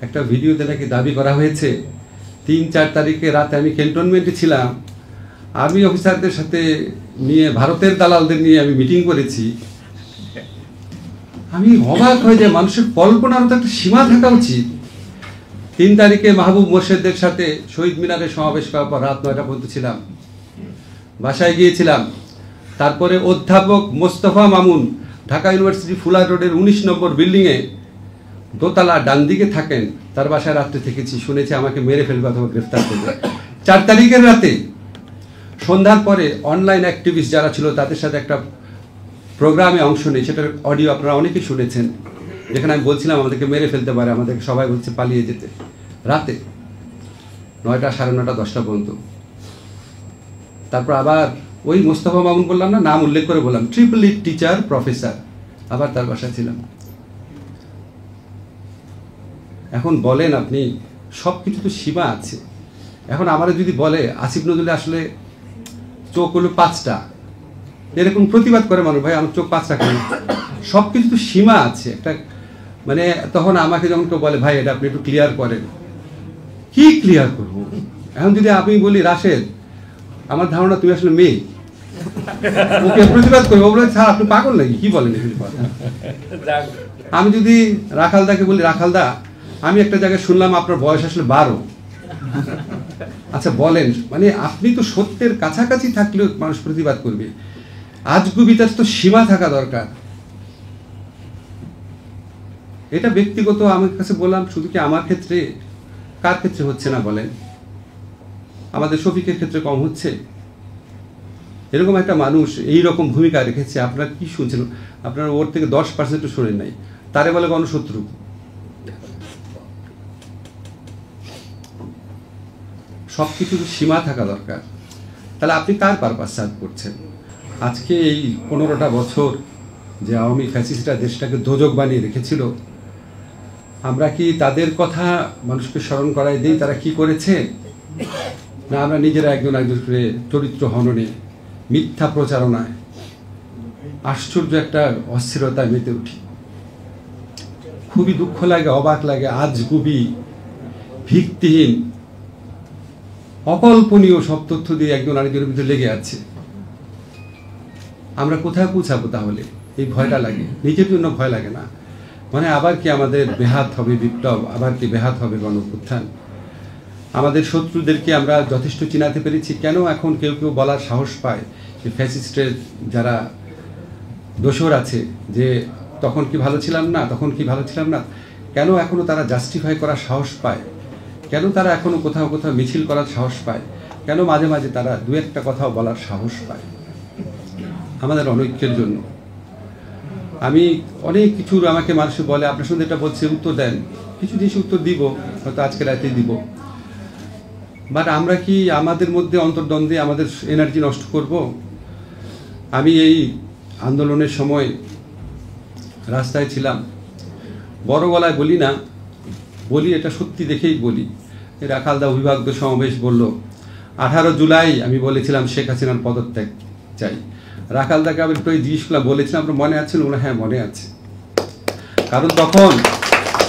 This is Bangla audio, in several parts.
একটা ভিডিওতে নাকি দাবি করা হয়েছে 3-4 তারিখে রাতে আমি ক্যান্টনমেন্টে ছিলাম, আর্মি অফিসারদের সাথে নিয়ে ভারতের দালালদের নিয়ে আমি মিটিং করেছি। আমি অবাক হয়ে যাই, মানুষের কল্পনারও তো একটা সীমা থাকা উচিত। 3 তারিখে মাহবুব মোর্শেদের সাথে শহীদ মিনারে সমাবেশ করার পর রাত 9টা পর্যন্ত ছিলাম, বাসায় গিয়েছিলাম। তারপরে অধ্যাপক মোস্তফা মামুন ঢাকা ইউনিভার্সিটি ফুলার রোডের 19 নম্বর বিল্ডিংয়ে দোতলা ডান দিকে থাকেন, তার বাসায় রাত্রে থেকেছি, শুনেছি আমাকে মেরে ফেলবে অথবা গ্রেফতার করবে। 4 তারিখের রাতে সন্ধ্যার পরে অনলাইন অ্যাক্টিভিস্ট যারা ছিল তাদের সাথে একটা প্রোগ্রামে অংশ নেই, সেটার অডিও আপনারা অনেকেই শুনেছেন, যেখানে আমি বলছিলাম আমাদেরকে মেরে ফেলতে পারে, আমাদেরকে সবাই বলছে পালিয়ে যেতে। রাতে 9টা, 9:30, 10টা পর্যন্ত। তারপর আবার ওই মোস্তফা মামুন বললাম না, নাম উল্লেখ করে বললাম, ট্রিপল ই টিচার প্রফেসর, আবার তার বাসায় ছিলাম। এখন বলেন আপনি, সব কিছু তো সীমা আছে। এখন আমার যদি বলে আসিফ নজরুল আসলে চোখ হলো 5টা, এরকম প্রতিবাদ করে মানুষ, ভাই আমার চোখ 5টা কেন? সব কিছু তো সীমা আছে একটা, মানে তখন আমাকে যখন কেউ বলে ভাই এটা আপনি একটু ক্লিয়ার করেন, কি ক্লিয়ার করবো? এখন যদি আমি বলি রাশেদ, আমার ধারণা তুমি আসলে মেয়ে, ওকে প্রতিবাদ করবো, বলে স্যার আপনি পাগল নাকি, কি বলেন এগুলি কথা? আমি যদি রাখালদাকে বলি রাখালদা আমি একটা জায়গায় শুনলাম আপনার বয়স আসলে 12, আচ্ছা বলেন, মানে আপনি তো সত্যের কাছাকাছি থাকলেও মানুষ প্রতিবাদ করবে। আজগুবিতার তো সীমা থাকা দরকার। এটা ব্যক্তিগত আমার কাছে বললাম, শুধু কি আমার ক্ষেত্রে, কার ক্ষেত্রে হচ্ছে না বলেন? আমাদের শফিকের ক্ষেত্রে কম হচ্ছে? এরকম একটা মানুষ এইরকম ভূমিকা রেখেছে, আপনারা কি শুনছেন? আপনারা ওর থেকে 10% শোনেন নাই, তারে বলে গণশত্রু। সবকিছুর সীমা থাকা দরকার। তাহলে আপনি কার পারপাস সার্ভ করছেন? আজকে এই 15টা বছর যে আওয়ামী ফ্যাসিস্টরা দেশটাকে দোজক বানিয়ে রেখেছিল, আমরা কি তাদের কথা মানুষকে স্মরণ করাই দিই তারা কি করেছে? না আমরা নিজেরা একজন একজনকে চরিত্র হননে, মিথ্যা প্রচারণায়, আশ্চর্য একটা অস্থিরতায় মেতে উঠি। খুবই দুঃখ লাগে, অবাক লাগে, আজগুবি, ভিত্তিহীন, অকল্পনীয় সব তথ্য দিয়ে একজন আরেকজনের ভিতরে লেগে আছে। আমরা কোথায় পৌঁছাবো তাহলে? এই ভয়টা লাগে, নিজের জন্য ভয় লাগে না? মানে আবার কি আমাদের বেহাত হবে বিপ্লব, আবার কি বেহাত হবে গণঅভ্যুত্থান? আমাদের শত্রুদেরকে আমরা যথেষ্ট চিনাতে পেরেছি, কেন এখন কেউ কেউ বলার সাহস পায় যে ফ্যাসিস্টের যারা দোসর আছে যে তখন কি ভালো ছিলাম না, তখন কি ভালো ছিলাম না, কেন এখনো তারা জাস্টিফাই করার সাহস পায়? কেন তারা এখনো কোথাও কোথাও মিছিল করার সাহস পায়? কেন মাঝে মাঝে তারা দু একটা কথাও বলার সাহস পায়? আমাদের অনৈক্যের জন্য। আমি অনেক কিছুর আমাকে মানুষ বলে, আপনার সঙ্গে এটা বলছে উত্তর দেন, কিছু জিনিস উত্তর দিব, হয়তো আজকে রাতেই দিব। বাট আমরা কি আমাদের মধ্যে অন্তর্দ্বন্দ্বে আমাদের এনার্জি নষ্ট করব? আমি এই আন্দোলনের সময় রাস্তায় ছিলাম, বড় গলায় বলি না, বলি এটা সত্যি দেখেই বলি। রাখালদা অভিভাবক সমাবেশ বলল 18 জুলাই আমি বলেছিলাম শেখ হাসিনার পদত্যাগ চাই। রাখালদাকে আমি একটু জিজ্ঞেস করলাম, বলেছিলাম আপনার মনে আছে? ওরা হ্যাঁ মনে আছে। কারণ তখন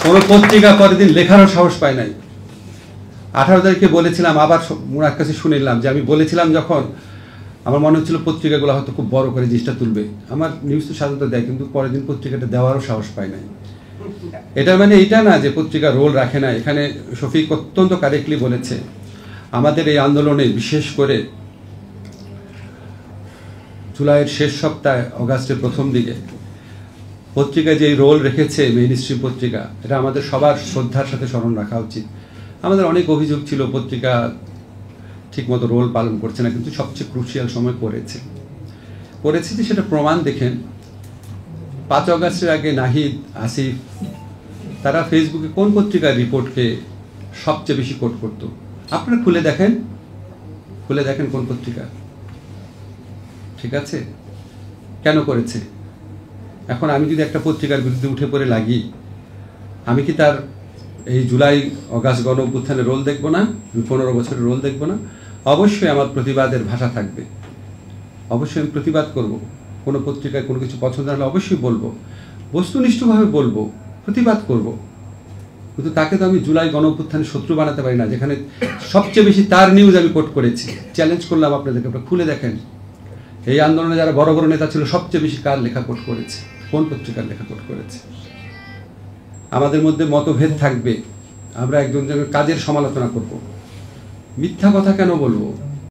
কোনো পত্রিকা পরের দিন লেখারও সাহস পায় নাই। 18 তারিখে বলেছিলাম, আবার ওনার কাছে শুনিলাম যে আমি বলেছিলাম যখন, আমার মনে হচ্ছিল পত্রিকাগুলো হয়তো খুব বড় করে জিনিসটা তুলবে। আমার নিউজ তো সাধারণত দেয়, কিন্তু পরের দিন পত্রিকাটা দেওয়ারও সাহস পায় নাই। এটা মানে এইটা না যে পত্রিকা রোল রাখে না। এখানে শফিক অত্যন্ত কারেক্টলি বলেছে, আমাদের এই আন্দোলনে বিশেষ করে জুলাইয়ের শেষ সপ্তাহে, অগাস্টের প্রথম দিকে পত্রিকায় যে রোল রেখেছে মেইনস্ট্রিম পত্রিকা, এটা আমাদের সবার শ্রদ্ধার সাথে স্মরণ রাখা উচিত। আমাদের অনেক অভিযোগ ছিল পত্রিকা ঠিকমতো রোল পালন করছে না, কিন্তু সবচেয়ে ক্রুশিয়াল সময় করেছে যে সেটা প্রমাণ দেখেন। 5 অগাস্টের আগে নাহিদ, আসিফ তারা ফেসবুকে কোন পত্রিকার রিপোর্টকে সবচেয়ে বেশি কোট করত? আপনারা খুলে দেখেন কোন পত্রিকা। ঠিক আছে, কেন করেছে? এখন আমি যদি একটা পত্রিকার বিরুদ্ধে উঠে পড়ে লাগি, আমি কি তার এই জুলাই অগাস্ট গণ অভ্যুত্থানের রোল দেখবো না? 15 বছরের রোল দেখবো না? অবশ্যই আমার প্রতিবাদের ভাষা থাকবে, অবশ্যই আমি প্রতিবাদ করব। কোনো পত্রিকায় কোনো কিছু পছন্দ হলে অবশ্যই বলবো, বস্তুনিষ্ঠভাবে বলবো, প্রতিবাদ করব। কিন্তু তাকে তো আমি জুলাই গণঅভ্যুত্থানের শত্রু বানাতে পারি না, যেখানে সবচেয়ে বেশি তার নিউজ আমি কোট করেছি। চ্যালেঞ্জ করলাম আপনাদেরকে, আপনারা খুলে দেখেন এই আন্দোলনে যারা বড় বড় নেতা ছিল সবচেয়ে বেশি কার লেখা কোট করেছে, কোন পত্রিকার লেখা কোট করেছে। আমাদের মধ্যে মতভেদ থাকবে, আমরা একজনের কাজের সমালোচনা করব, মিথ্যা কথা কেন বলবো?